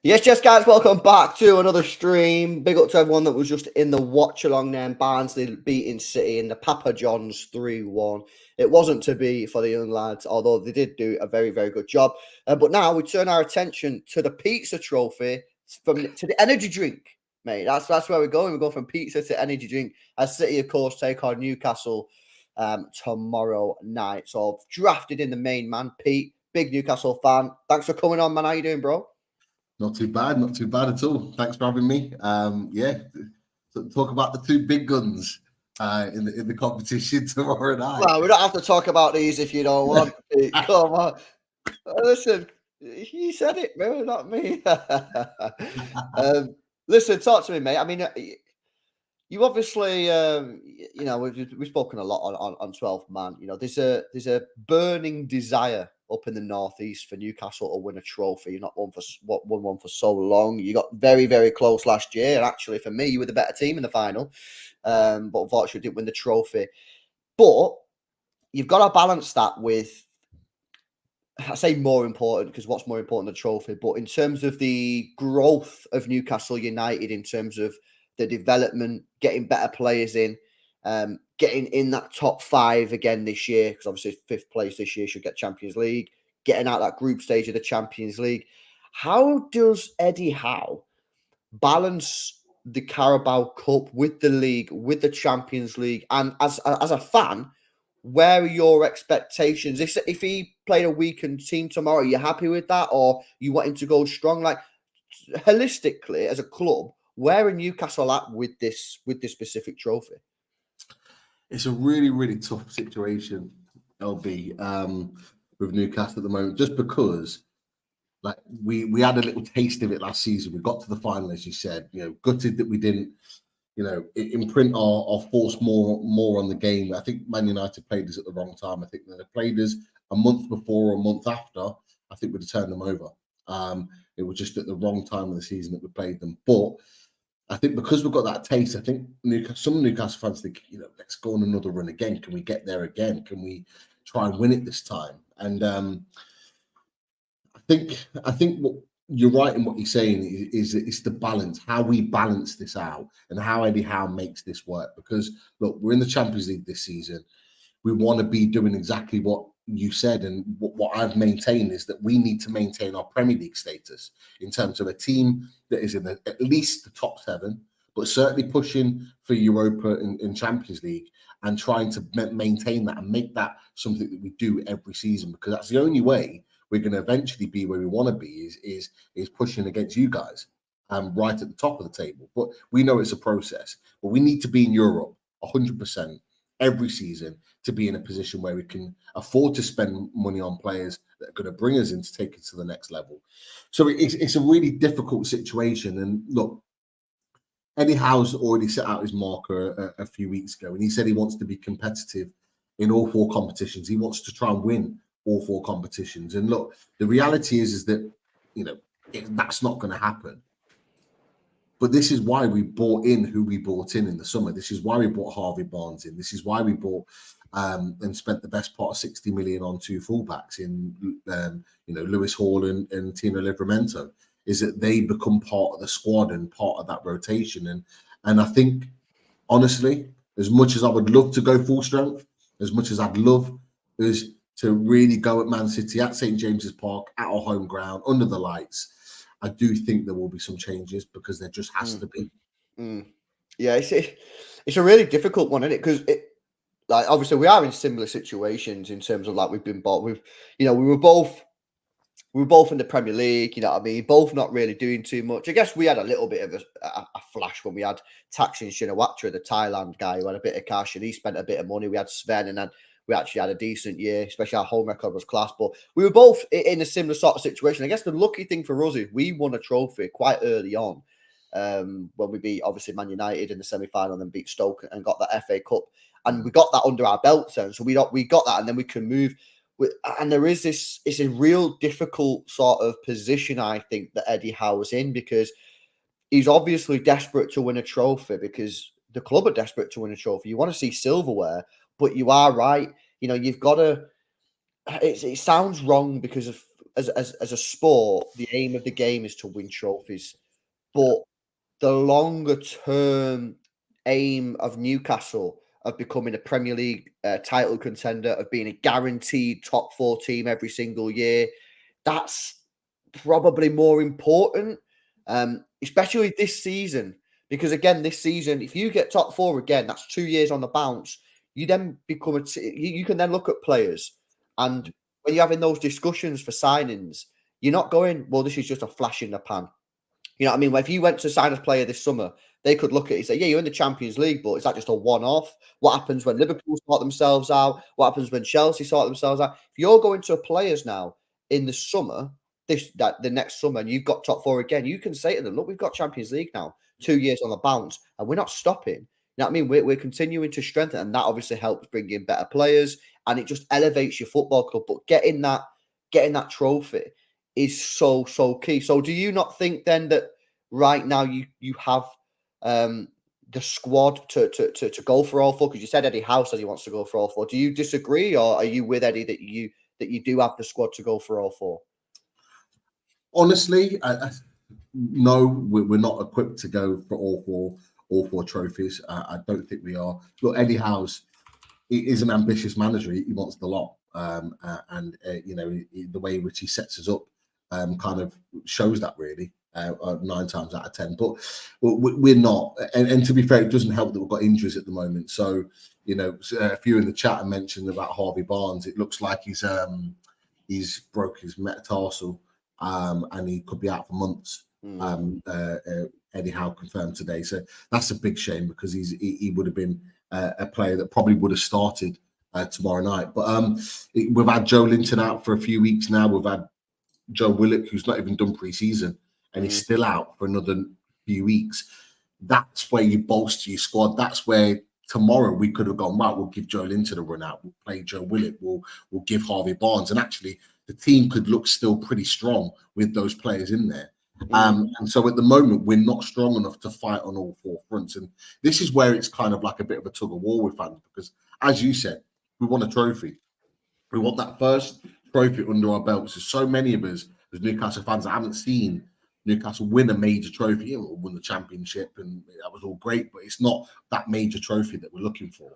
Yes, guys, welcome back to another stream. Big up to everyone that was just in the watch along there. Barnsley beating City in the Papa John's 3-1. It wasn't to be for the young lads, although they did do a very, very good job. But now we turn our attention to the pizza trophy to the energy drink, mate. That's where we're going. We go from pizza to energy drink as City, of course, take on Newcastle tomorrow night. So I've drafted in the main man, Pete, big Newcastle fan. Thanks for coming on, man. How you doing, bro? Not too bad at all. Thanks for having me. Talk about the two big guns in the competition tomorrow night. Well, we don't have to talk about these if you don't want to. Come on. Listen, he said it, bro, not me. Listen, talk to me, mate. I mean, you obviously, we've spoken a lot on 12th man. You know, there's a burning desire up in the northeast for Newcastle to win a trophy. You've not won one for so long. You got very, very close last year. And actually, for me, you were the better team in the final, but unfortunately didn't win the trophy. But you've got to balance that with, I say more important because what's more important than the trophy, but in terms of the growth of Newcastle United, in terms of the development, getting better players in, getting in that top 5 again this year, because obviously 5th place this year should get Champions League, getting out that group stage of the Champions League. How does Eddie Howe balance the Carabao Cup with the league, with the Champions League? And as a fan, where are your expectations? If he played a weakened team tomorrow, are you happy with that? Or you want him to go strong? Like, holistically, as a club, where are Newcastle at with this specific trophy? It's a really, really tough situation, LB, with Newcastle at the moment, just because like we had a little taste of it last season. We got to the final, as you said, gutted that we didn't, imprint our force more on the game. I think Man United played us at the wrong time. I think they played us a month before or a month after. I think we'd have turned them over. It was just at the wrong time of the season that we played them. But I think because we've got that taste, I think some Newcastle fans think, let's go on another run again. Can we get there again? Can we try and win it this time? And I think what you're right in what you're saying is it's the balance, how we balance this out and how Eddie Howe makes this work. Because look, we're in the Champions League this season. We want to be doing exactly what you said, and what I've maintained is that we need to maintain our Premier League status in terms of a team that is in at least the top 7, but certainly pushing for Europa and Champions League, and trying to maintain that and make that something that we do every season, because that's the only way we're going to eventually be where we want to be is pushing against you guys right at the top of the table. But we know it's a process, but we need to be in Europe 100% every season to be in a position where we can afford to spend money on players that are going to bring us in to take it to the next level. So it's a really difficult situation. And look, Eddie Howe's already set out his marker a few weeks ago, and he said he wants to be competitive in all 4 competitions. He wants to try and win all 4 competitions. And look, the reality is that, that's not going to happen. But this is why we bought in who we bought in the summer. This is why we bought Harvey Barnes in. This is why we bought and spent the best part of 60 million on 2 fullbacks in, Lewis Hall and Tino Livramento, is that they become part of the squad and part of that rotation. And I think, honestly, as much as I would love to go full strength, as much as I'd love is to really go at Man City, at St. James's Park, at our home ground, under the lights, I do think there will be some changes, because there just has to be. Yeah, it's a really difficult one, isn't it? Because like, obviously we are in similar situations in terms of, like, we've been bought. We were both in the Premier League. You know what I mean? Both not really doing too much. I guess we had a little bit of a flash when we had Thaksin Shinawatra, the Thailand guy, who had a bit of cash and he spent a bit of money. We had Sven, and then we actually had a decent year, especially our home record was class. But we were both in a similar sort of situation. I guess the lucky thing for us is we won a trophy quite early on, when we beat, obviously, Man United in the semi-final and then beat Stoke and got that FA Cup. And we got that under our belts then. So we got that, and then we can move. And there is this, it's a real difficult sort of position, I think, that Eddie Howe's in, because he's obviously desperate to win a trophy, because the club are desperate to win a trophy. You want to see silverware, but you are right. You've got to, it sounds wrong because of as a sport, the aim of the game is to win trophies, but the longer term aim of Newcastle of becoming a Premier League title contender, of being a guaranteed top 4 team every single year, that's probably more important, especially this season. Because again, this season, if you get top 4 again, that's 2 years on the bounce. You then become you can then look at players, and when you're having those discussions for signings, you're not going, well, this is just a flash in the pan. You know what I mean? If you went to sign a player this summer, they could look at it and say, yeah, you're in the Champions League, but is that just a one-off? What happens when Liverpool sort themselves out? What happens when Chelsea sort themselves out? If you're going to players now in the summer, the next summer, and you've got top 4 again, you can say to them, look, we've got Champions League now, 2 years on the bounce, and we're not stopping. You know what I mean? We're continuing to strengthen, and that obviously helps bring in better players, and it just elevates your football club. But getting that trophy is so key. So do you not think then that right now you have the squad to go for all 4? Because you said Eddie Howe says he wants to go for all 4. Do you disagree, or are you with Eddie that you do have the squad to go for all 4? Honestly, no, we're not equipped to go for all four trophies. I don't think we are. Look, Eddie Howe's is an ambitious manager. He wants the lot, and the way in which he sets us up kind of shows that really. 9 times out of 10, but we're not. And to be fair, it doesn't help that we've got injuries at the moment. So a few in the chat have mentioned about Harvey Barnes. It looks like he's broke his metatarsal, and he could be out for months. Eddie Howe confirmed today, so that's a big shame because he would have been a player that probably would have started tomorrow night. But we've had Joe Linton out for a few weeks now. We've had Joe Willock, who's not even done pre-season, and he's still out for another few weeks. That's where you bolster your squad. That's where tomorrow we could have gone, right, we'll give Joe Linton a run out. We'll play Joe Willock. We'll give Harvey Barnes. And actually, the team could look still pretty strong with those players in there. And so at the moment, we're not strong enough to fight on all 4 fronts. And this is where it's kind of like a bit of a tug of war with fans because, as you said, we want a trophy. We want that first trophy under our belts. There's so many of us as Newcastle fans that haven't seen Newcastle win a major trophy. We won the championship and that was all great, but it's not that major trophy that we're looking for.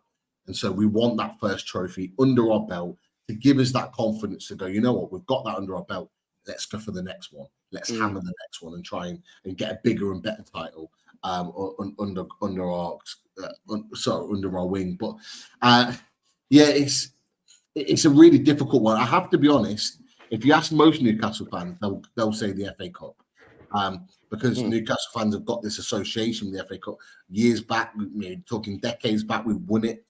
And so we want that first trophy under our belt to give us that confidence to go, you know what, we've got that under our belt. Let's go for the next one. Let's hammer the next one and try and get a bigger and better title under our wing. But it's a really difficult one. I have to be honest. If you ask most Newcastle fans, they'll say the FA Cup. Because Newcastle fans have got this association with the FA Cup. Years back, talking decades back, we've won it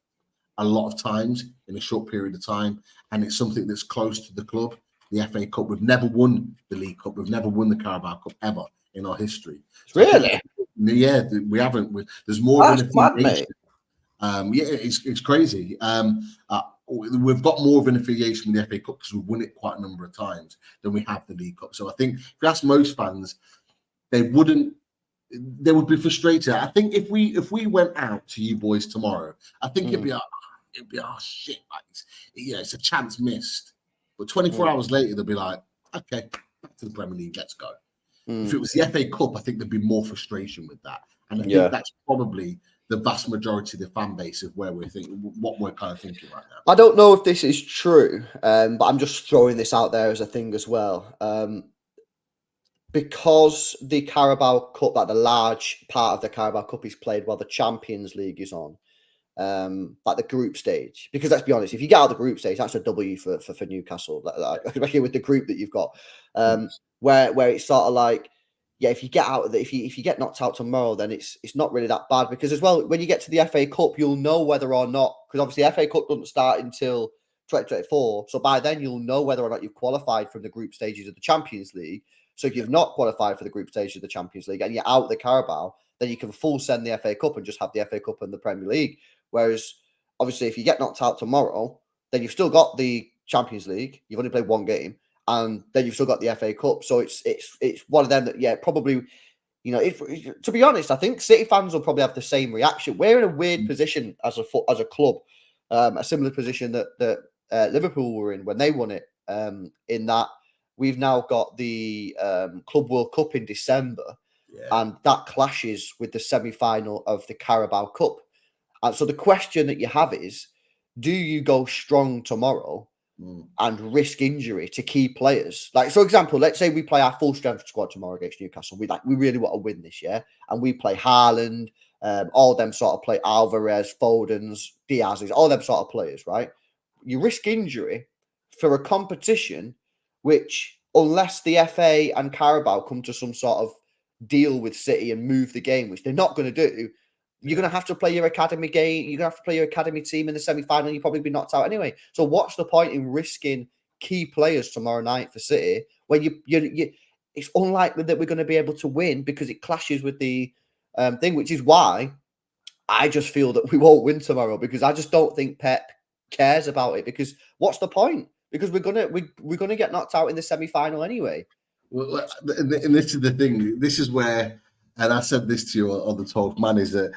a lot of times in a short period of time, and it's something that's close to the club. The FA Cup, we've never won the League Cup, we've never won the Carabao Cup ever in our history. Really? Yeah, we haven't. There's more That's of an mad, affiliation. It's crazy. We've got more of an affiliation with the FA Cup because we've won it quite a number of times than we have the League Cup. So I think if you ask most fans, they would be frustrated. I think if we went out to you boys tomorrow, I think it'd be shit, it's a chance missed. But 24 hours later, they'll be like, okay, back to the Premier League, let's go. If it was the FA Cup, I think there'd be more frustration with that. And I think that's probably the vast majority of the fan base of where we're thinking, what we're kind of thinking right now. I don't know if this is true, but I'm just throwing this out there as a thing as well. Because the Carabao Cup, like the large part of the Carabao Cup is played while the Champions League is on, like the group stage. Because let's be honest, if you get out of the group stage, that's a W for Newcastle, especially with the group that you've got, where it's sort of like, if you get out of if you get knocked out tomorrow, then it's not really that bad. Because as well, when you get to the FA Cup, you'll know whether or not, because obviously the FA Cup doesn't start until 2024, so by then you'll know whether or not you've qualified from the group stages of the Champions League. So if you've not qualified for the group stage of the Champions League and you're out the Carabao, then you can full send the FA Cup and just have the FA Cup and the Premier League. Whereas, obviously, if you get knocked out tomorrow, then you've still got the Champions League. You've only played 1 game, and then you've still got the FA Cup. So it's one of them that, probably, if to be honest, I think City fans will probably have the same reaction. We're in a weird position as a club, a similar position that Liverpool were in when they won it. In that, we've now got the Club World Cup in December, and that clashes with the semi-final of the Carabao Cup. And so the question that you have is, do you go strong tomorrow and risk injury to key players? Like, for example, let's say we play our full strength squad tomorrow against Newcastle. We really want to win this year, and we play Haaland, all them sort of play Alvarez, Foden's, Diaz's, all them sort of players, right? You risk injury for a competition which, unless the FA and Carabao come to some sort of deal with City and move the game, which they're not going to do, you're going to have to play your academy game. You're going to have to play your academy team in the semi-final. You'll probably be knocked out anyway. So what's the point in risking key players tomorrow night for City when you it's unlikely that we're going to be able to win because it clashes with the thing, which is why I just feel that we won't win tomorrow, because I just don't think Pep cares about it. Because what's the point? Because we're gonna get knocked out in the semi-final anyway. Well, and this is the thing. This is where, and I said this to you on the 12th man, is that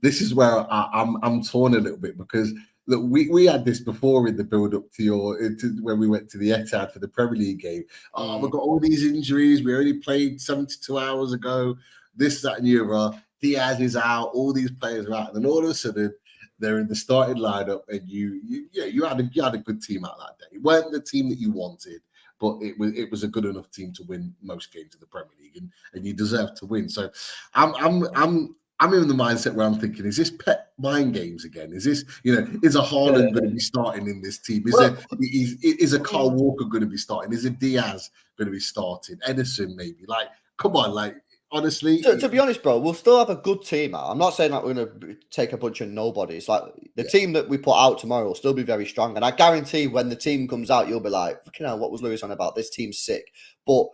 this is where I'm torn a little bit, because look, we had this before in the build up to when we went to the Etihad for the Premier League game. Oh, we've got all these injuries. We only played 72 hours ago. This, that, and the other. Diaz is out. All these players are out, and then all of a sudden they're in the starting lineup, and you had a good team out that day. It weren't the team that you wanted, but it was a good enough team to win most games of the Premier League, and you deserve to win. So I'm in the mindset where I'm thinking, is this Pep mind games again? Is this, is a Haaland going to be starting in this team? Is a Karl Walker going to be starting? Is a Diaz going to be starting? Edison maybe? Like, come on, like, honestly. To be honest, bro, we'll still have a good team out. I'm not saying that we're going to take a bunch of nobodies. Like, the team that we put out tomorrow will still be very strong. And I guarantee when the team comes out, you'll be like, fucking hell, what was Lewis on about? This team's sick. But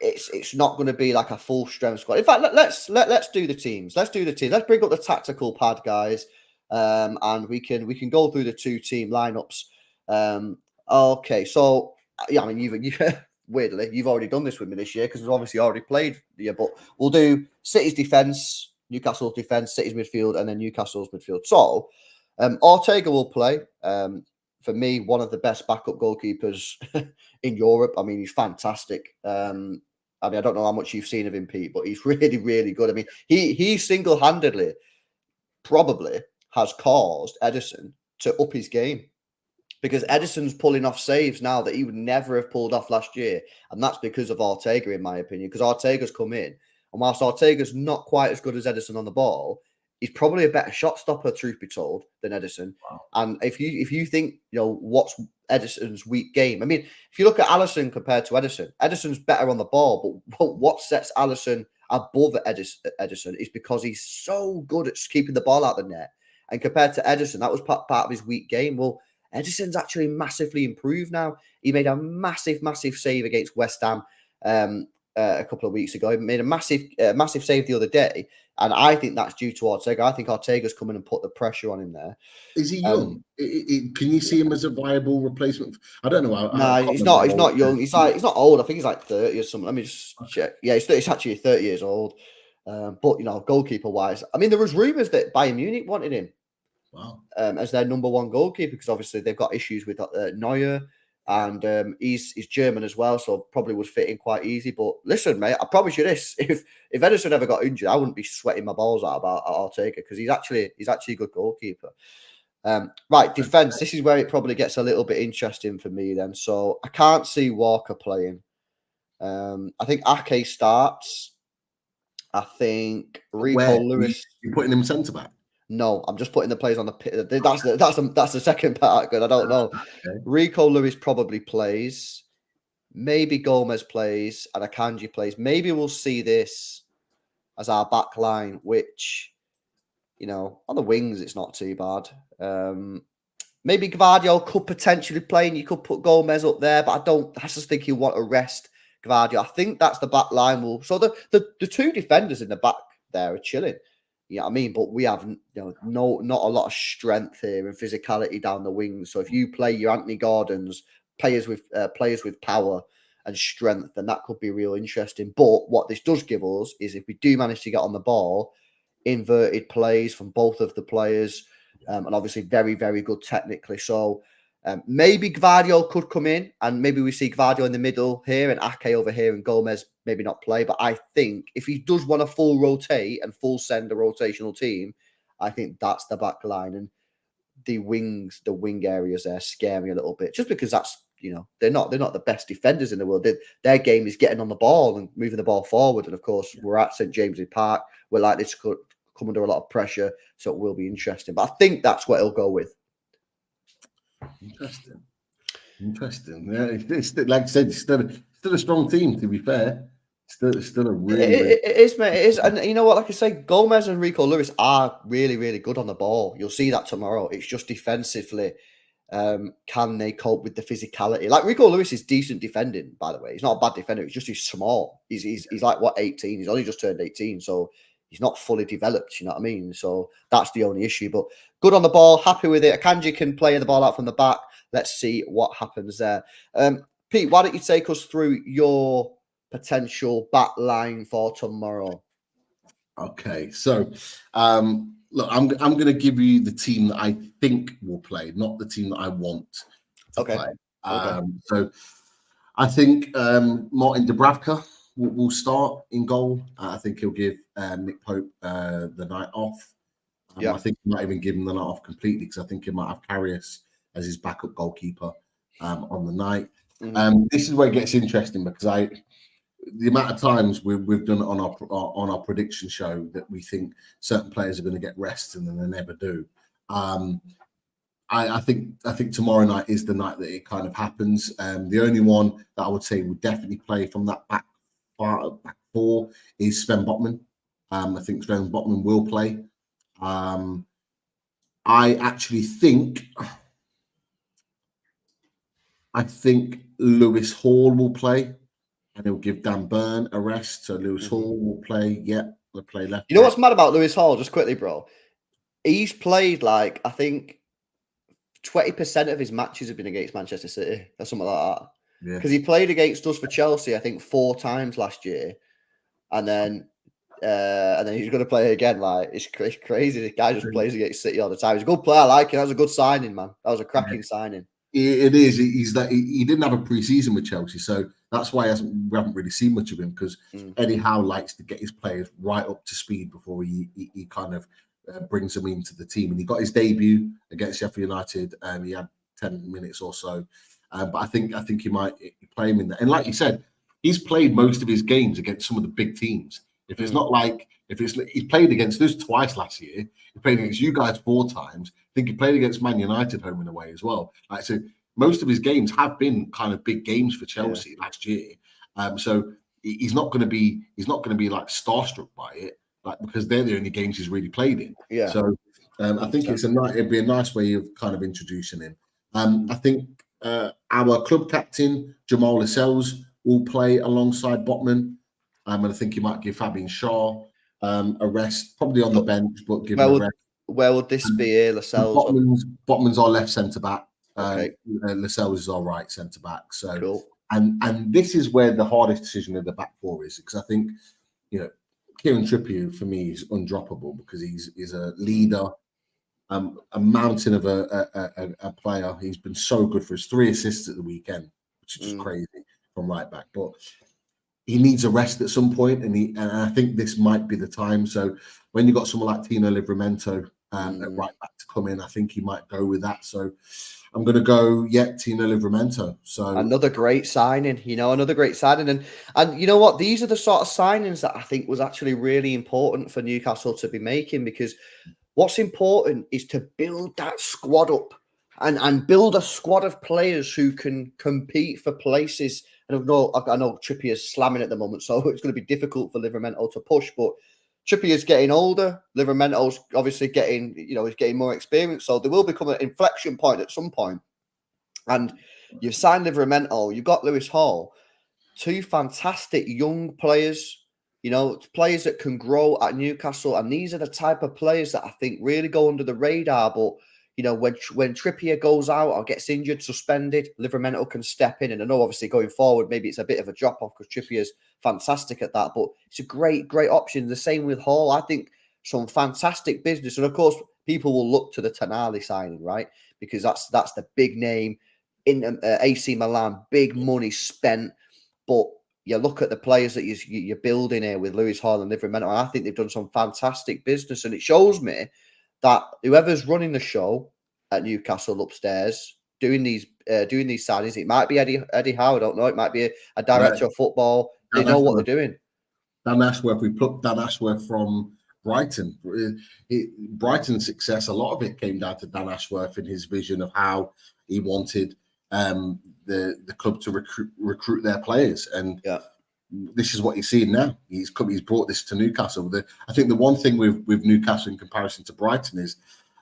it's not going to be like a full strength squad. In fact, let's do the teams. Let's do the teams. Let's bring up the tactical pad, guys, and we can go through the 2-team lineups. Okay, so yeah, I mean, you've weirdly, you've already done this with me this year because we've obviously already played the year. But we'll do City's defense, Newcastle's defense, City's midfield, and then Newcastle's midfield. So Ortega will play. For me, one of the best backup goalkeepers in Europe. I mean, he's fantastic. I mean, I don't know how much you've seen of him, Pete, but he's really, really good. I mean, he single-handedly probably has caused Edison to up his game, because Edison's pulling off saves now that he would never have pulled off last year. And that's because of Ortega, in my opinion, because Ortega's come in. And whilst Ortega's not quite as good as Edison on the ball, he's probably a better shot stopper, truth be told, than Edison. Wow. And if you think, what's Edison's weak game? I mean, if you look at Alisson compared to Edison, Edison's better on the ball, but what sets Alisson above Edison is because he's so good at keeping the ball out of the net. And compared to Edison, that was part of his weak game. Well, Edison's actually massively improved now. He made a massive save against West Ham a couple of weeks ago. He made a massive save the other day. And I think that's due to Ortega. I think Ortega's come in and put the pressure on him there. Is he young? Can you see him as a viable replacement? I don't know. No, he's not. He's not young. He's not old. I think he's like 30 or something. Let me just check. Yeah, he's actually 30 years old. But goalkeeper wise, I mean, there was rumours that Bayern Munich wanted him. Wow. As their number one goalkeeper, because obviously they've got issues with Neuer, and he's German as well, so probably would fit in quite easy. But listen, mate, I promise you this: if Edison ever got injured, I wouldn't be sweating my balls out about Ortega, because he's actually a good goalkeeper. Right, defense. This is where it probably gets a little bit interesting for me then. So I can't see Walker playing. I think Ake starts. I think Rico Lewis. You're putting him centre back. No, I'm just putting the players on the pit. That's the second part. Good, I don't know. Okay. Rico Lewis probably plays. Maybe Gomez plays and Akanji plays. Maybe we'll see this as our back line, which, on the wings, it's not too bad. Maybe Gvardiol could potentially play, and you could put Gomez up there, but I just think you want to rest Gvardiol. I think that's the back line. So the two defenders in the back there are chilling. You know what I mean? But we have not a lot of strength here and physicality down the wings. So if you play your Anthony Gordons, players with power and strength, then that could be real interesting. But what this does give us is, if we do manage to get on the ball, inverted plays from both of the players, and obviously very, very good technically. So Maybe Gvardiol could come in, and maybe we see Gvardiol in the middle here and Ake over here and Gomez maybe not play. But I think if he does want to full rotate and full send a rotational team, I think that's the back line. And the wing areas there scare me a little bit, just because that's, they're not the best defenders in the world. Their game is getting on the ball and moving the ball forward. And of course, we're at St James's Park. We're likely to come under a lot of pressure, so it will be interesting. But I think that's what he'll go with. Interesting. Yeah, it's like I said, it's still a strong team. To be fair, still a really. It is, mate. It is, and you know what? Like I say, Gomez and Rico Lewis are really, really good on the ball. You'll see that tomorrow. It's just defensively, can they cope with the physicality? Like Rico Lewis is decent defending, by the way. He's not a bad defender. It's just he's small. He's like 18. He's only just turned 18, so he's not fully developed. You know what I mean? So that's the only issue. But good on the ball. Happy with it. Akanji can play the ball out from the back. Let's see what happens there. Pete, why don't you take us through your potential back line for tomorrow? Okay, so look, I'm going to give you the team that I think will play, not the team that I want to play. So I think Martin Dubravka will start in goal. I think he'll give Nick Pope the night off. I think he might even give him the night off completely, because I think he might have Karius as his backup goalkeeper on the night. This is where it gets interesting, because the amount of times we've done it on our prediction show that we think certain players are going to get rest and then they never do. I think tomorrow night is the night that it kind of happens. The only one that I would say would definitely play from that back four is Sven Botman. I think Sven Botman will play. I actually think Lewis Hall will play, and he'll give Dan Burn a rest. So Lewis Hall will play. Yeah, will play left. You know what's mad about Lewis Hall? Just quickly, bro. He's played I think 20% of his matches have been against Manchester City or something like that. Yeah. Because he played against us for Chelsea, I think 4 times last year, and then he's going to play again. It's crazy. The guy just plays against City all the time. He's a good player. I like it. That was a good signing, man. That was a cracking signing. It is. He didn't have a pre-season with Chelsea, so that's why we haven't really seen much of him, because Eddie Howe likes to get his players right up to speed before he kind of brings them into the team. And he got his debut against Sheffield United, and he had 10 minutes or so. But I think he might play him in there. And like you said, he's played most of his games against some of the big teams. If it's not he played against us twice last year. He played against you guys 4 times. I think he played against Man United home and away as well. So most of his games have been kind of big games for Chelsea last year. So he's not going to be like starstruck by it, because they're the only games he's really played in. Yeah. So I think it'd be a nice way of kind of introducing him. I think our club captain Jamal Lascelles will play alongside Botman. And I think he might give Fabian Shaw a rest, probably on the bench, but give him a rest. Where would this be here, Lascelles? Botman's our left centre back. Lascelles is our right centre back. So, cool. And this is where the hardest decision of the back four is, because I think Kieran Trippier for me is undroppable, because he's a leader, a mountain of a player. He's been so good for his 3 assists at the weekend, which is just crazy from right back, but he needs a rest at some point, and I think this might be the time. So when you got someone like Tino Livramento at right back to come in, I think he might go with that. So I'm going to go, Tino Livramento. So another great signing, another great signing. And you know what? These are the sort of signings that I think was actually really important for Newcastle to be making, because what's important is to build that squad up and build a squad of players who can compete for places. And I know Trippier's slamming at the moment, so it's going to be difficult for Livramento to push. But Trippier's getting older. Livramento's obviously getting, he's getting more experience. So there will become an inflection point at some point. And you've signed Livramento, you've got Lewis Hall, 2 fantastic young players, players that can grow at Newcastle. And these are the type of players that I think really go under the radar. But when Trippier goes out or gets injured, suspended, Livramento can step in. And I know, obviously, going forward, maybe it's a bit of a drop-off because Trippier's fantastic at that. But it's a great, great option. The same with Hall. I think some fantastic business. And, of course, people will look to the Tonali signing, right? because that's the big name in AC Milan, big money spent. But you look at the players that you're building here with Lewis Hall and Livramento, and I think they've done some fantastic business. And it shows me that whoever's running the show at Newcastle upstairs, doing these signings, it might be Eddie Howe, I don't know. It might be a director of football. They know what they're doing. Dan Ashworth, we plucked Dan Ashworth from Brighton. Brighton's success, a lot of it came down to Dan Ashworth and his vision of how he wanted the club to recruit their players. And this is what he's seeing now. He's brought this to Newcastle. I think the one thing with Newcastle in comparison to Brighton is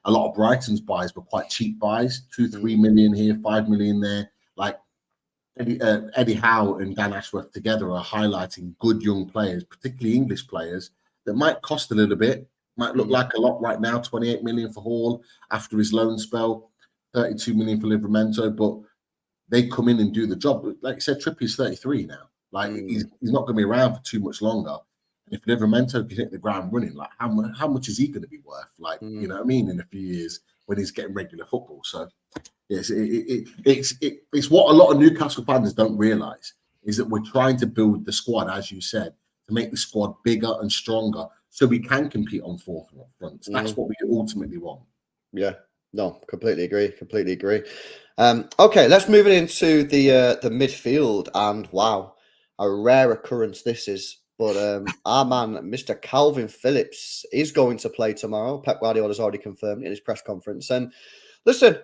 a lot of Brighton's buys were quite cheap buys, 2-3 million here, 5 million there. Like Eddie Howe and Dan Ashworth together are highlighting good young players, particularly English players, that might cost a little bit, might look like a lot right now. 28 million for Hall after his loan spell, 32 million for Livramento, but they come in and do the job. Like I said, Trippier's 33 now. Like he's not going to be around for too much longer. And if Livramento can hit the ground running, like how much is he going to be worth? Like you know what I mean, in a few years when he's getting regular football. So yes, it's what a lot of Newcastle fans don't realise is that we're trying to build the squad, as you said, to make the squad bigger and stronger so we can compete on fourth fronts. That's what we ultimately want. Yeah, no, completely agree. Okay, let's move it into the midfield. And wow, a rare occurrence this is. But our man, Mr. Calvin Phillips, is going to play tomorrow. Pep Guardiola has already confirmed it in his press conference. And listen,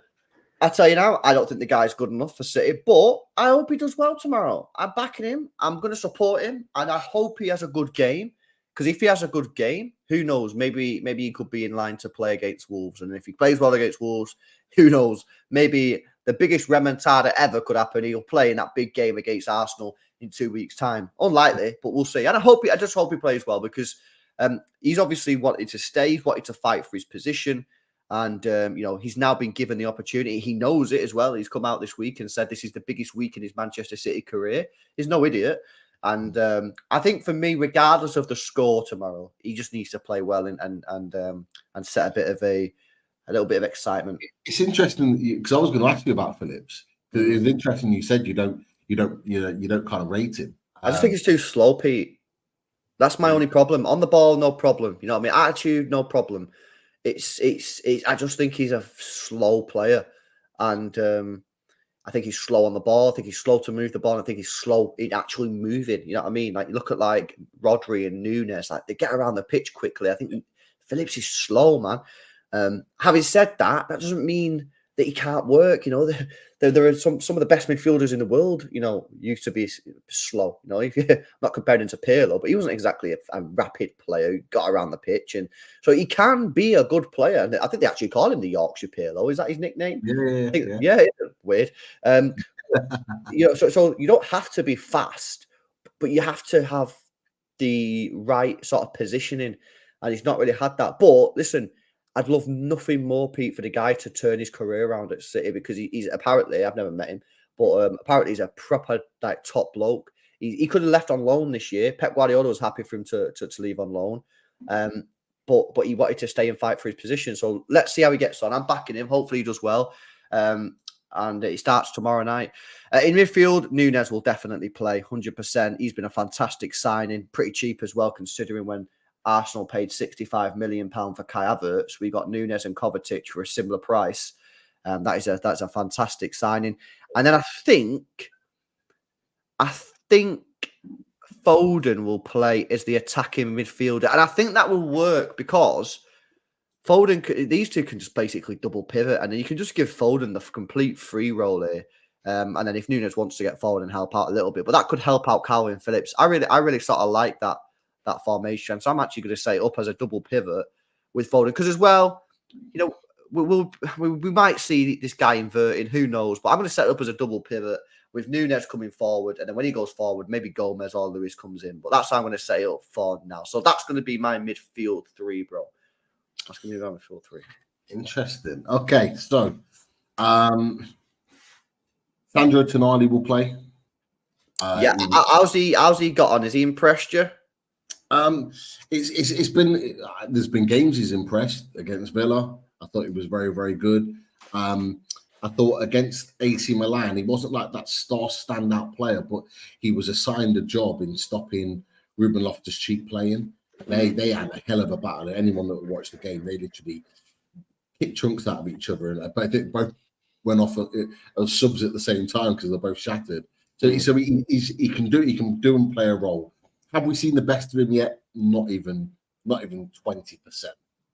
I tell you now, I don't think the guy's good enough for City, but I hope he does well tomorrow. I'm backing him. I'm going to support him, and I hope he has a good game. Because if he has a good game, who knows? Maybe he could be in line to play against Wolves. And if he plays well against Wolves, who knows? Maybe the biggest remontada ever could happen. He'll play in that big game against Arsenal in 2 weeks' time. Unlikely, but we'll see. And I just hope he plays well because he's obviously wanted to stay. He's wanted to fight for his position. And, he's now been given the opportunity. He knows it as well. He's come out this week and said this is the biggest week in his Manchester City career. He's no idiot. And I think for me, regardless of the score tomorrow, he just needs to play well and set a little bit of excitement. It's interesting because I was going to ask you about Phillips. It's interesting you said you don't kind of rate him. I just think he's too slow, Pete. That's my only problem. On the ball, no problem. You know what I mean? Attitude, no problem. It's I just think he's a slow player, and I think he's slow on the ball. I think he's slow to move the ball. I think he's slow in actually moving. You know what I mean? Like you look at like Rodri and Nunes, like they get around the pitch quickly. I think Phillips is slow, man. Having said that, that doesn't mean that he can't work. You know, there are some of the best midfielders in the world. You know, used to be slow. You know, if you're not comparing him to Pirlo, but he wasn't exactly a rapid player who got around the pitch, and so he can be a good player. And I think they actually call him the Yorkshire Pirlo. Is that his nickname? Yeah. Weird. So you don't have to be fast, but you have to have the right sort of positioning, and he's not really had that. But listen, I'd love nothing more, Pete, for the guy to turn his career around at City because he's apparently, I've never met him, but apparently he's a proper like top bloke. He could have left on loan this year. Pep Guardiola was happy for him to leave on loan, but he wanted to stay and fight for his position. So let's see how he gets on. I'm backing him. Hopefully he does well. And he starts tomorrow night. In midfield, Nunes will definitely play 100%. He's been a fantastic signing, pretty cheap as well, considering when Arsenal paid £65 million for Kai Havertz. We got Nunes and Kovacic for a similar price. That's a fantastic signing. And then I think Foden will play as the attacking midfielder, and I think that will work because Foden, these two can just basically double pivot, and then you can just give Foden the complete free roll here. And then if Nunes wants to get forward and help out a little bit, but that could help out Calvin Phillips. I really sort of like that formation. So I'm actually going to set it up as a double pivot with Foden because as well, you know, we might see this guy inverting. Who knows? But I'm going to set it up as a double pivot with Nunes coming forward, and then when he goes forward, maybe Gomez or Lewis comes in. But that's how I'm going to set it up for now. So that's going to be my midfield three, bro. That's going to be my midfield three. Interesting. Okay, so Sandro Tonali will play. How's he got on? Has he impressed you? It's been there's been games he's impressed against Villa. I thought he was very, very good. I thought against AC Milan, he wasn't like that star standout player, but he was assigned a job in stopping Ruben Loftus-Cheek playing. They had a hell of a battle. Anyone that watched the game, they literally kicked chunks out of each other, and I think both went off as subs at the same time because they're both shattered. So, he can do and play a role. Have we seen the best of him yet? Not even 20%.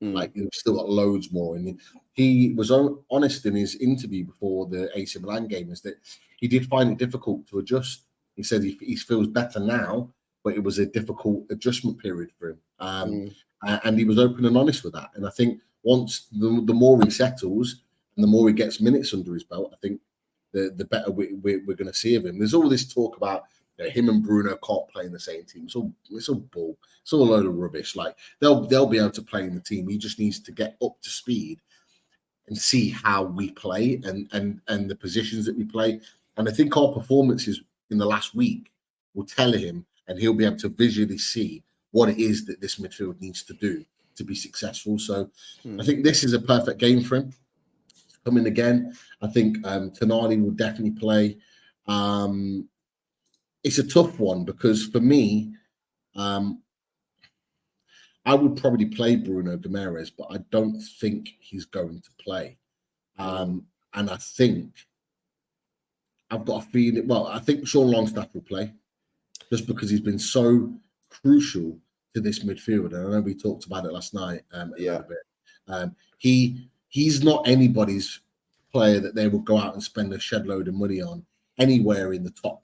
Like, he's still got loads more. And he was honest in his interview before the AC Milan game, is that he did find it difficult to adjust. He said he feels better now, but it was a difficult adjustment period for him. And he was open and honest with that. And I think once the more he settles and the more he gets minutes under his belt, I think the better we're going to see of him. There's all this talk about him and Bruno can't play in the same team. It's all bull. It's all a load of rubbish. Like, they'll be able to play in the team. He just needs to get up to speed and see how we play and the positions that we play. And I think our performances in the last week will tell him, and he'll be able to visually see what it is that this midfield needs to do to be successful. So I think this is a perfect game for him. Coming again, I think Tonali will definitely play. It's a tough one because for me, I would probably play Bruno Guimaraes, but I don't think he's going to play. And I think I've got a feeling. Well, I think Sean Longstaff will play just because he's been so crucial to this midfield. And I know we talked about it last night a little bit. He's not anybody's player that they will go out and spend a shed load of money on anywhere in the top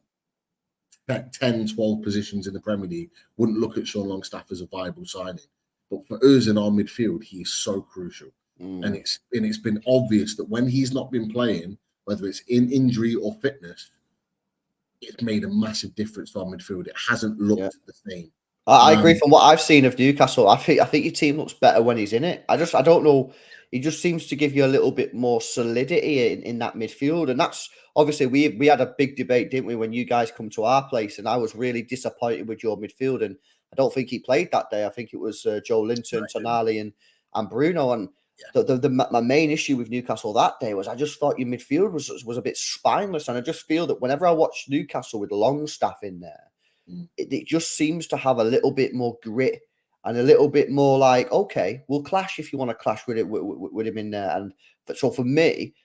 10, 12 positions in the Premier League. Wouldn't look at Sean Longstaff as a viable signing. But for us in our midfield, he is so crucial. And it's been obvious that when he's not been playing, whether it's in injury or fitness, it's made a massive difference to our midfield. It hasn't looked the same. I agree. From what I've seen of Newcastle, I think your team looks better when he's in it. I don't know. He just seems to give you a little bit more solidity in that midfield, and that's obviously we had a big debate, didn't we, when you guys come to our place, and I was really disappointed with your midfield, and I don't think he played that day. I think it was Joe Linton, Tonali, and Bruno, and my main issue with Newcastle that day was I just thought your midfield was a bit spineless, and I just feel that whenever I watch Newcastle with Longstaff in there, it just seems to have a little bit more grit and a little bit more like, okay, we'll clash if you want to clash with him in there. And so for me,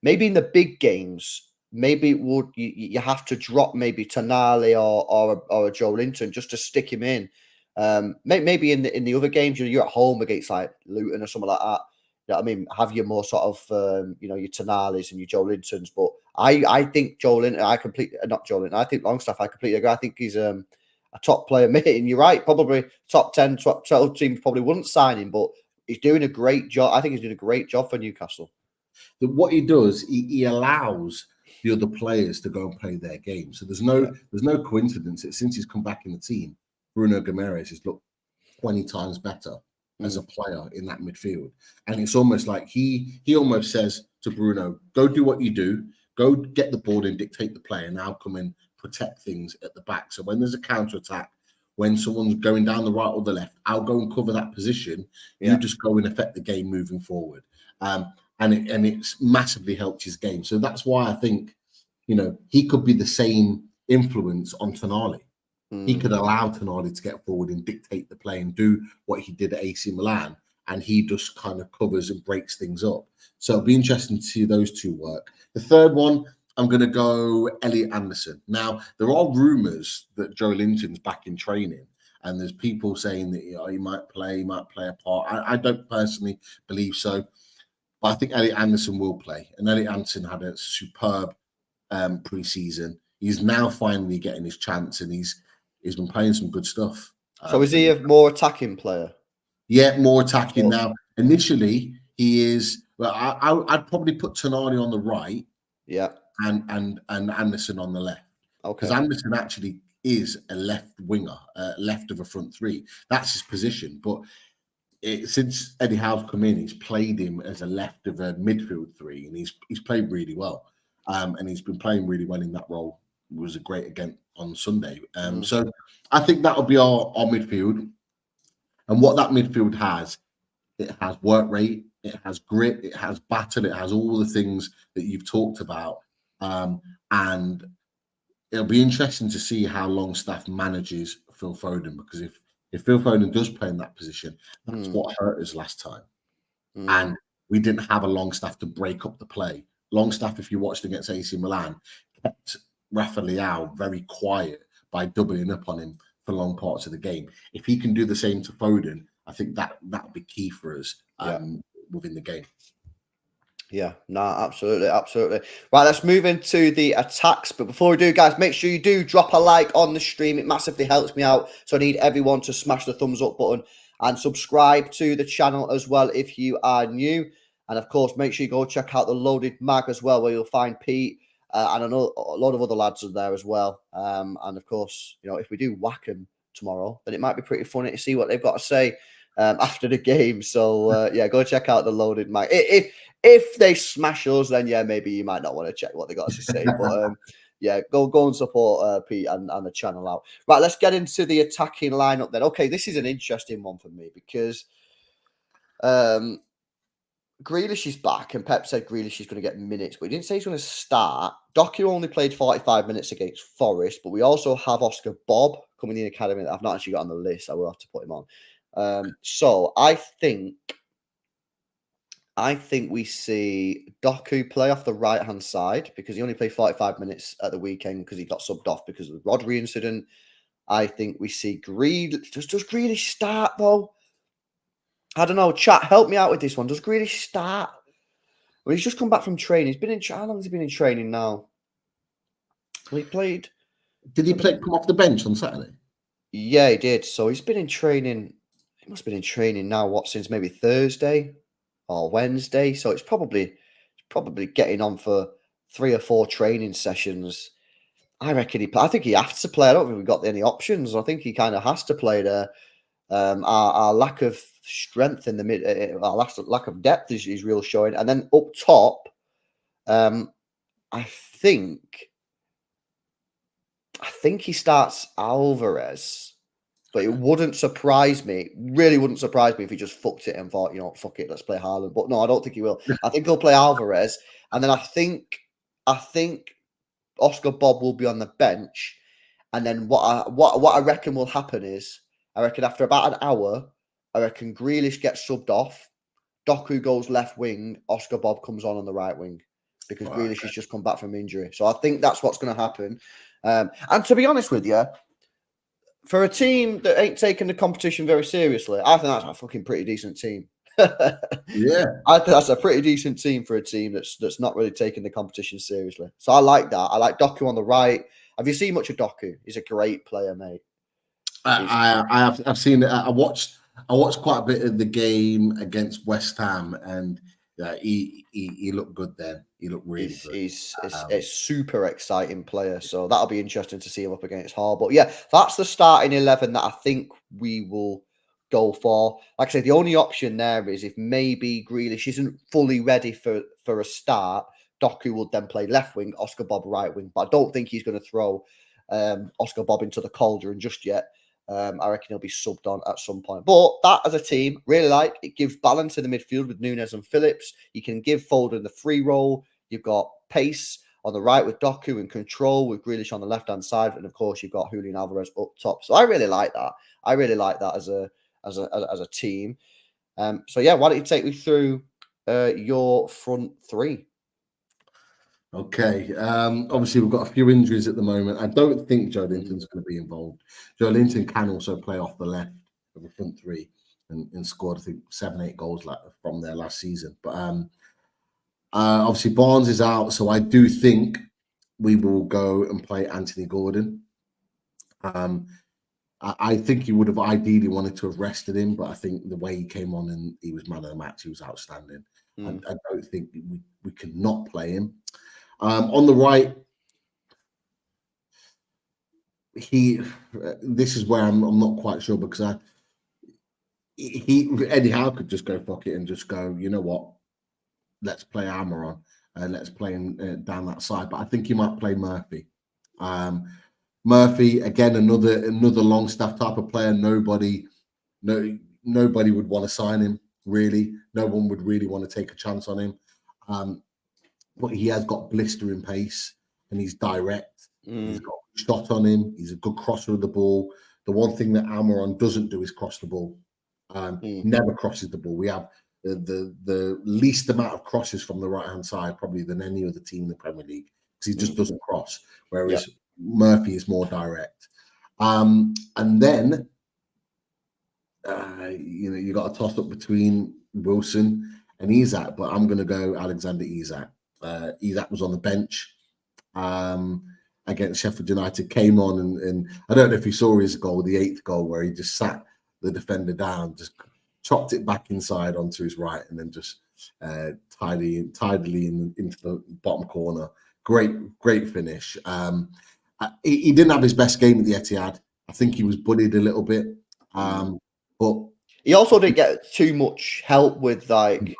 maybe in the big games, maybe you have to drop maybe Tonali or a Joe Linton just to stick him in. Maybe in the other games, you're at home against like Luton or something like that. I mean, have your more sort of, your Tonalis and your Joe Lintons. But I think Joe Linton, I think Longstaff, I completely agree. I think he's a top player, mate. And you're right, probably top 10, top 12 teams probably wouldn't sign him, but he's doing a great job. I think he's doing a great job for Newcastle. What he does, he allows the other players to go and play their game. So there's no coincidence that since he's come back in the team, Bruno Guimaraes has looked 20 times better as a player in that midfield. And it's almost like he almost says to Bruno, go do what you do, go get the ball and dictate the play, and I'll come and protect things at the back. So when there's a counter-attack, when someone's going down the right or the left, I'll go and cover that position. You just go and affect the game moving forward. And it's massively helped his game. So that's why I think, he could be the same influence on Tonali. He could allow Tonali to get forward and dictate the play and do what he did at AC Milan, and he just kind of covers and breaks things up. So it'll be interesting to see those two work. The third one, I'm going to go Elliot Anderson. Now, there are rumours that Joe Linton's back in training, and there's people saying that he might play a part. I don't personally believe so, but I think Elliot Anderson will play. And Elliot Anderson had a superb pre-season. He's now finally getting his chance, and he's been playing some good stuff. So is he a more attacking player? Yeah, more attacking now. Initially, he is. Well, I'd probably put Tonali on the right. Yeah. And Anderson on the left. Okay. Because Anderson actually is a left winger, left of a front three. That's his position. But since Eddie Howe's come in, he's played him as a left of a midfield three, and he's played really well. And he's been playing really well in that role. It was a great again on Sunday. So I think that'll be our midfield. And what that midfield has, it has work rate, it has grit, it has battle, it has all the things that you've talked about. And it'll be interesting to see how Longstaff manages Phil Foden, because if Phil Foden does play in that position, that's what hurt us last time. And we didn't have a Longstaff to break up the play. Longstaff, if you watched against AC Milan, kept Rafa Leao very quiet by doubling up on him for long parts of the game. If he can do the same to Foden, I think that'll be key for us within the game. Yeah, no, absolutely. Right, let's move into the attacks. But before we do, guys, make sure you do drop a like on the stream. It massively helps me out. So I need everyone to smash the thumbs up button and subscribe to the channel as well if you are new. And of course, make sure you go check out the Loaded Mag as well, where you'll find Pete and I know a lot of other lads are there as well. And of course, if we do whack them tomorrow, then it might be pretty funny to see what they've got to say after the game. So go check out the Loaded Mag. If they smash us, then maybe you might not want to check what they got to say. But go and support Pete and the channel out. Right, let's get into the attacking lineup then. Okay, this is an interesting one for me because Grealish is back, and Pep said Grealish is going to get minutes, but he didn't say he's going to start. Doku only played 45 minutes against Forest, but we also have Oscar Bob coming in the academy that I've not actually got on the list. I will have to put him on. So I think we see Doku play off the right-hand side because he only played 45 minutes at the weekend because he got subbed off because of the Rodri incident. I think we see Grealish. Does Grealish start, though? I don't know. Chat, help me out with this one. Does Grealish start? Well, he's just come back from training. He's been in. How long has he been in training now? Well, he played. Did he come off the bench on Saturday? Yeah, he did. So he's been in training. He must have been in training now. Since maybe Thursday or Wednesday? So it's probably getting on for 3 or 4 training sessions. I reckon I think he has to play. I don't think we've got any options. I think he kind of has to play there. Our lack of strength in the mid, our lack of depth is real showing. And then up top, I think he starts Alvarez, but it wouldn't surprise me. Really wouldn't surprise me if he just fucked it and thought, fuck it, let's play Haaland. But no, I don't think he will. I think he'll play Alvarez, and then I think Oscar Bob will be on the bench. And then what I reckon will happen is, I reckon after about an hour, I reckon Grealish gets subbed off. Doku goes left wing. Oscar Bob comes on the right wing because Grealish has just come back from injury. So I think that's what's going to happen. And to be honest with you, for a team that ain't taking the competition very seriously, I think that's a fucking pretty decent team. Yeah, I think that's a pretty decent team for a team that's not really taking the competition seriously. So I like that. I like Doku on the right. Have you seen much of Doku? He's a great player, mate. I've seen it. I watched quite a bit of the game against West Ham, and he looked good then. He looked really good. He's a super exciting player, so that'll be interesting to see him up against Hall. But yeah, that's the starting 11 that I think we will go for. Like I said, the only option there is if maybe Grealish isn't fully ready for a start, Doku will then play left wing, Oscar Bob right wing. But I don't think he's going to throw Oscar Bob into the cauldron just yet. I reckon he'll be subbed on at some point. But that as a team, really like. It gives balance in the midfield with Núñez and Phillips. You can give Foden the free roll. You've got pace on the right with Doku and control with Grealish on the left-hand side. And, of course, you've got Julian Alvarez up top. So I really like that. I really like that as a team. So, yeah, why don't you take me through your front three? Okay. Obviously, we've got a few injuries at the moment. I don't think Joe Linton's going to be involved. Joe Linton can also play off the left of the front three and scored, I think, 7-8 goals from there last season. But obviously, Barnes is out, so I do think we will go and play Anthony Gordon. I think he would have ideally wanted to have rested him, but I think the way he came on and he was man of the match, he was outstanding. I don't think we could not play him. On the right, this is where I'm not quite sure because Eddie Howe could just go fuck it and just go, you know what, let's play Almiron and let's play him down that side. But I think he might play Murphy. Murphy again, another Longstaff type of player. Nobody would want to sign him. really. No one would really want to take a chance on him. But he has got blistering pace and he's direct. He's got a shot on him. He's a good crosser of the ball. The one thing that Almiron doesn't do is cross the ball. Never crosses the ball. We have the least amount of crosses from the right-hand side probably than any other team in the Premier League because he just doesn't cross, whereas Murphy is more direct. And then, you got a toss-up between Wilson and Isak, but I'm going to go Alexander Isak. Isak was on the bench against Sheffield United, came on and I don't know if you saw his goal, the 8th goal, where he just sat the defender down, just chopped it back inside onto his right and then just tidily into the bottom corner. Great finish. He didn't have his best game at the Etihad. I think he was bullied a little bit. But he also didn't get too much help with like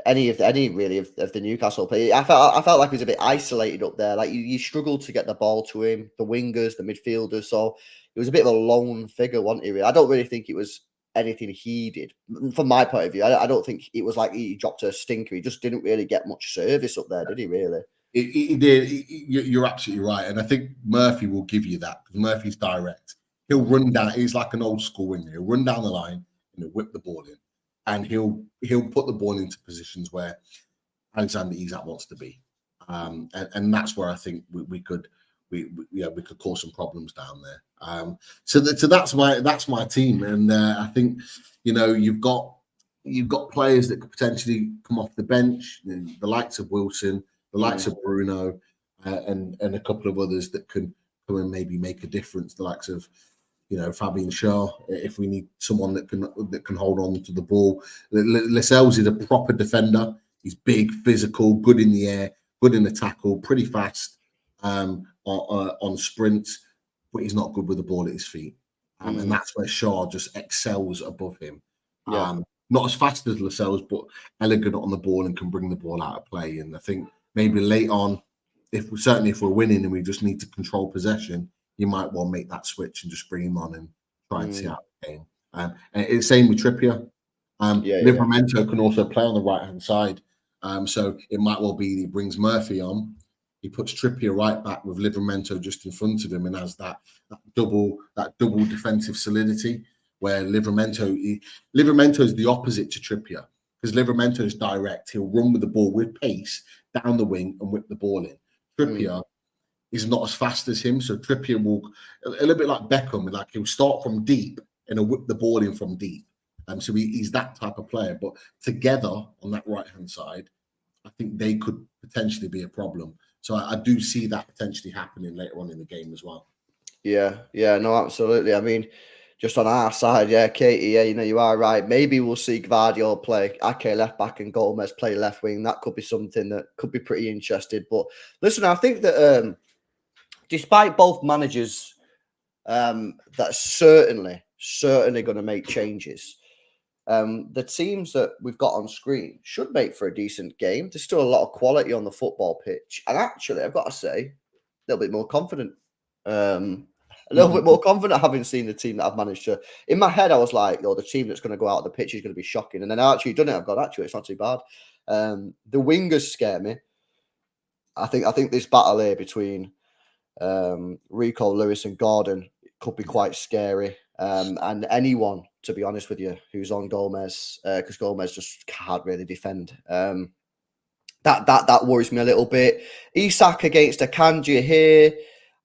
any of the Newcastle play. I felt like he was a bit isolated up there. Like you struggled to get the ball to him, the wingers, the midfielders. So it was a bit of a lone figure, wasn't he? Really? I don't really think it was anything he did from my point of view. I don't think it was like he dropped a stinker. He just didn't really get much service up there, did he? Really? He did. You're absolutely right, and I think Murphy will give you that because Murphy's direct. He'll run down. He's like an old school winger. He'll run down the line and he'll whip the ball in, and he'll put the ball into positions where Alexander Isak wants to be, and that's where I think we could cause some problems down there. So that's my team, and I think you've got players that could potentially come off the bench, the likes of Wilson, the likes of Bruno, and a couple of others that can come and maybe make a difference. The likes of Fabian Shaw, if we need someone that can hold on to the ball. Lascelles is a proper defender. He's big, physical, good in the air, good in the tackle, pretty fast on sprints, but he's not good with the ball at his feet. And that's where Shaw just excels above him. Not as fast as Lascelles, but elegant on the ball and can bring the ball out of play. And I think maybe late on, if we're winning and we just need to control possession, you might well make that switch and just bring him on and try and see out the game. And it's same with Trippier. Livramento can also play on the right-hand side. So it might well be he brings Murphy on. He puts Trippier right back with Livramento just in front of him and has that double defensive solidity where Livramento is the opposite to Trippier because Livramento is direct. He'll run with the ball with pace down the wing and whip the ball in. Trippier is not as fast as him, so Trippier will a little bit like Beckham, like he'll start from deep and he'll whip the ball in from deep. So he's that type of player. But together on that right-hand side, I think they could potentially be a problem. So I do see that potentially happening later on in the game as well. Yeah, no, absolutely. I mean, just on our side, Katie, you are right. Maybe we'll see Gvardiol play Ake left back and Gomez play left wing. That could be something that could be pretty interesting. But listen, I think that despite both managers, that's certainly going to make changes. The teams that we've got on screen should make for a decent game. There's still a lot of quality on the football pitch. And actually, I've got to say, a little bit more confident. A little bit more confident having seen the team that I've managed to. In my head, I was like, the team that's going to go out of the pitch is going to be shocking. And then I actually done it. I've gone, actually, it's not too bad. The wingers scare me. I think this battle here between Rico, Lewis, and Gordon could be quite scary. And anyone, to be honest with you, who's on Gomez, because Gomez just can't really defend. That worries me a little bit. Isak against Akanji here.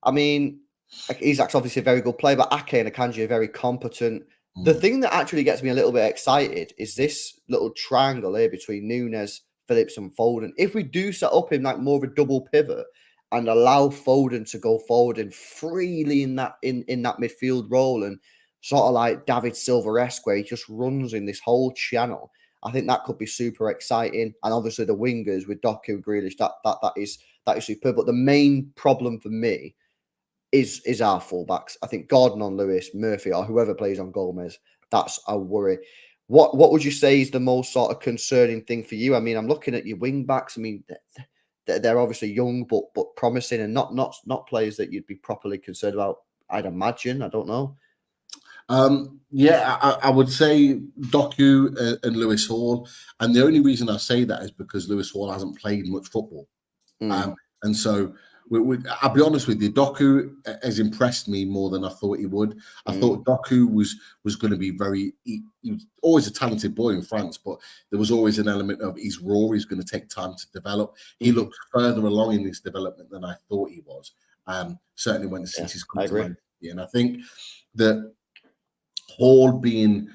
I mean, Isak's obviously a very good player, but Ake and Akanji are very competent. The thing that actually gets me a little bit excited is this little triangle here between Nunes, Phillips, and Foden. If we do set up in like more of a double pivot and allow Foden to go forward and freely in that midfield role and sort of like David Silva-esque where he just runs in this whole channel, I think that could be super exciting. And obviously the wingers with Doku, Grealish, that is superb. But the main problem for me is our fullbacks. I think Gordon on Lewis, Murphy, or whoever plays on Gomez, that's a worry. What would you say is the most sort of concerning thing for you? I mean, I'm looking at your wing backs. I mean, they're obviously young but promising and not players that you'd be properly concerned about, I'd imagine. I don't know. Yeah, I would say Doku and Lewis Hall, and the only reason I say that is because Lewis Hall hasn't played much football, and so I'll be honest with you, Doku has impressed me more than I thought he would. I thought Doku was going to be he was always a talented boy in France, but there was always an element of he's raw, he's going to take time to develop. He looked further along in his development than I thought he was. Certainly since he's come to Man City, and I think that Hall being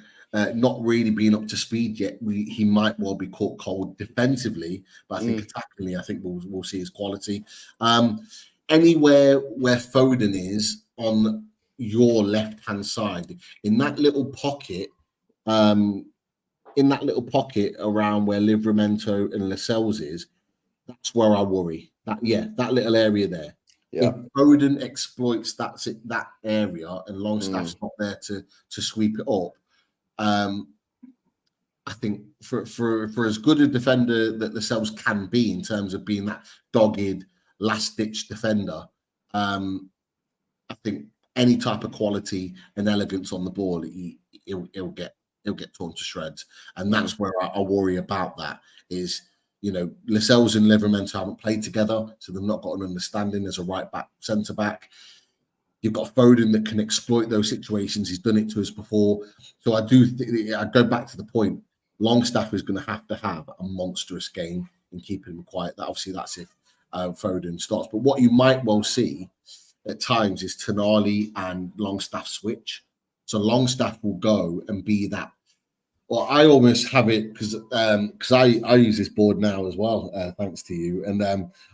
not really being up to speed yet, he might well be caught cold defensively, but I think attackingly, I think we'll see his quality. Anywhere where Foden is on your left hand side, in that little pocket, around where Livramento and Lascelles is, that's where I worry. That little area there. Yeah. If Foden exploits that area and Longstaff's not there to sweep it up, I think for as good a defender that Lascelles can be in terms of being that dogged, last-ditch defender, I think any type of quality and elegance on the ball, he'll get torn to shreds, and that's where I worry about that. Is Lascelles and Livramento haven't played together, so they've not got an understanding as a right back, centre back. You've got Foden that can exploit those situations. He's done it to us before. So I do think I go back to the point. Longstaff is going to have a monstrous game in keeping him quiet. Obviously, that's if Foden starts. But what you might well see at times is Tonali and Longstaff switch. So Longstaff will go and be that. Well, I almost have it because I use this board now as well, thanks to you. And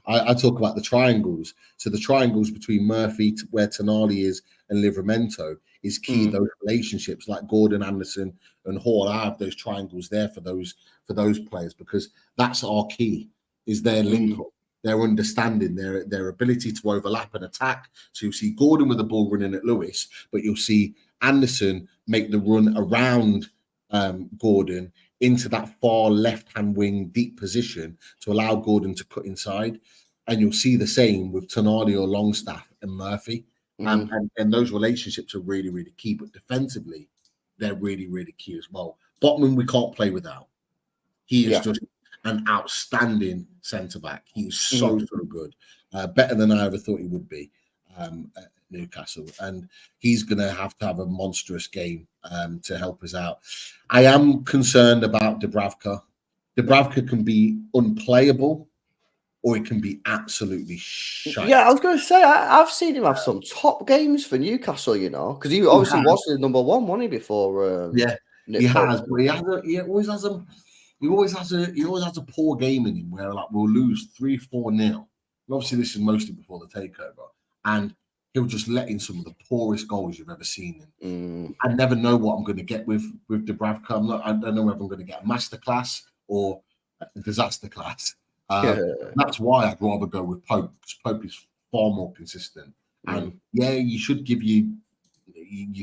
I talk about the triangles. So the triangles between Murphy, where Tonali is, and Livramento is key. Those relationships, like Gordon, Anderson, and Hall, I have those triangles there for those players, because that's our key. Is their link up, their understanding, their ability to overlap and attack. So you'll see Gordon with the ball running at Lewis, but you'll see Anderson make the run around Gordon into that far left-hand wing deep position to allow Gordon to cut inside. And you'll see the same with Tonali or Longstaff and Murphy. And those relationships are really, really key. But defensively, they're really, really key as well. Botman, we can't play without. He is just an outstanding centre-back. He's so good. Better than I ever thought he would be at Newcastle. And he's going to have a monstrous game to help us out. I am concerned about Dubravka. Dubravka can be unplayable, or it can be absolutely shite. Yeah, I was going to say, I've seen him have some top games for Newcastle, because he obviously was the number one, wasn't he, before? He has, but he always has a poor game in him where we'll lose 3-4-0. And obviously, this is mostly before the takeover, and he'll just let in some of the poorest goals you've ever seen. I never know what I'm going to get with Dubravka. I don't know whether I'm going to get a masterclass or a disaster class. That's why I'd rather go with Pope, because Pope is far more consistent. And you should give your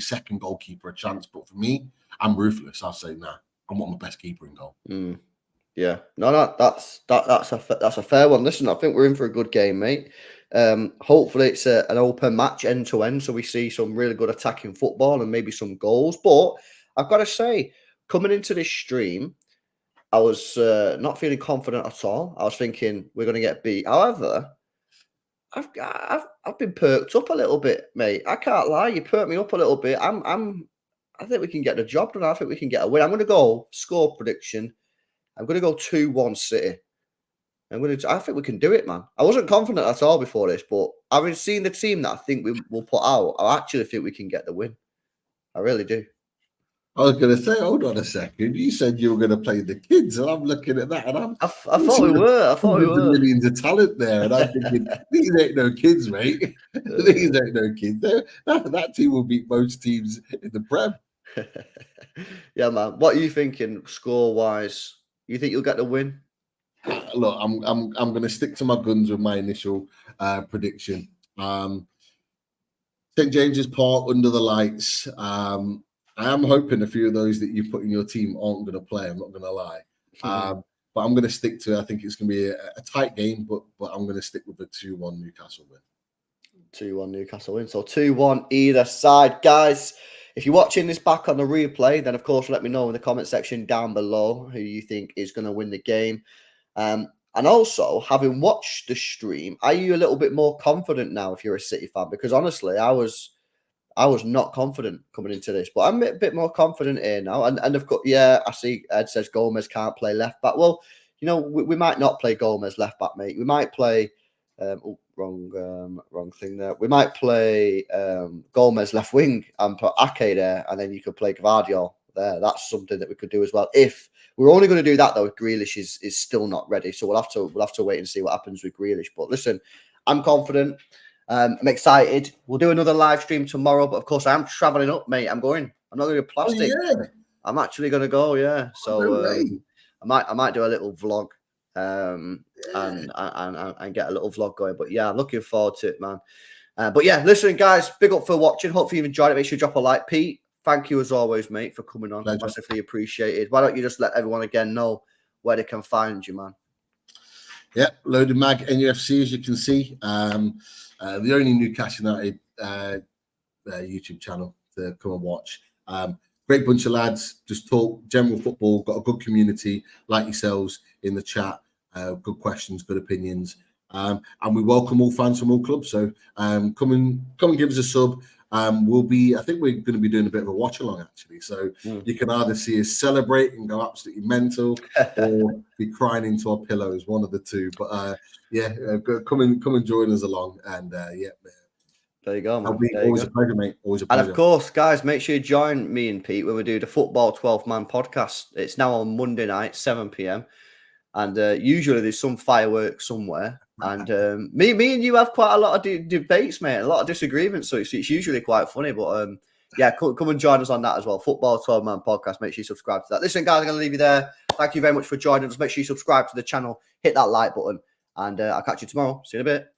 second goalkeeper a chance. But for me, I'm ruthless. I'll say, nah, I want my best keeper in goal. Yeah, no, that's a fair one. Listen, I think we're in for a good game, mate. Hopefully it's an open match end to end, so we see some really good attacking football and maybe some goals. But I've got to say, coming into this stream, I was not feeling confident at all. I was thinking we're going to get beat. However, I've been perked up a little bit, mate. I can't lie. You perked me up a little bit. I think we can get the job done. I think we can get a win. I'm going to go score prediction. I'm going to go 2-1 City. I think we can do it, man. I wasn't confident at all before this, but having seen the team that I think we will put out, I actually think we can get the win. I really do. I was going to say, hold on a second. You said you were going to play the kids, and I'm looking at that, and I thought we were. I thought we were. Millions of talent there, and I'm thinking, these ain't no kids, mate. These ain't no kids. That team will beat most teams in the Prem. Yeah, man. What are you thinking, score-wise? You think you'll get the win? Look, I'm going to stick to my guns with my initial prediction. St James's Park under the lights. I am hoping a few of those that you put in your team aren't going to play. I'm not going to lie. But I'm going to stick to, I think it's going to be a tight game, but I'm going to stick with the 2-1 Newcastle win. 2-1 Newcastle win. So 2-1 either side. Guys, If you're watching this back on the replay, then of course let me know in the comment section down below who you think is going to win the game. And also, having watched the stream, are you a little bit more confident now if you're a City fan? Because honestly, I was not confident coming into this, but I'm a bit more confident here now. And of course, yeah, I see Ed says Gomez can't play left back. Well, you know, we might not play Gomez left back, mate. We might play wrong thing there. We might play Gomez left wing and put Ake there, and then you could play Gvardiol there. That's something that we could do as well. If we're only going to do that though, if Grealish is still not ready, so we'll have to wait and see what happens with Grealish. But listen, I'm confident. I'm excited. We'll do another live stream tomorrow, but of course I am traveling up, mate. I'm going. I'm not going to do plastic. Oh, yeah. I'm actually going to go. Yeah, so I might do a little vlog. And get a little vlog going. But yeah, I'm looking forward to it, man. But yeah, listen, guys, big up for watching. Hopefully you've enjoyed it. Make sure you drop a like. Pete, thank you as always, mate, for coming on. Pleasure. Massively appreciated. Why don't you just let everyone again know where they can find you, man? Yeah, Loaded Mag NUFC, as you can see. The only Newcastle United YouTube channel to come and watch. Great bunch of lads, just talk general football, got a good community like yourselves in the chat, good questions, good opinions. And we welcome all fans from all clubs. So come and give us a sub. I think we're going to be doing a bit of a watch along actually. So you can either see us celebrate and go absolutely mental or be crying into our pillows, one of the two. But come and join us along. And there you go, man. Always a pleasure, mate. Always a pleasure. And of course, guys, make sure you join me and Pete when we do the Football 12-Man podcast. It's now on Monday night, 7 p.m. And usually there's some fireworks somewhere. And me and you have quite a lot of debates, mate, a lot of disagreements. So it's usually quite funny. But yeah, come and join us on that as well. Football 12-Man podcast. Make sure you subscribe to that. Listen, guys, I'm going to leave you there. Thank you very much for joining us. Make sure you subscribe to the channel. Hit that like button. And I'll catch you tomorrow. See you in a bit.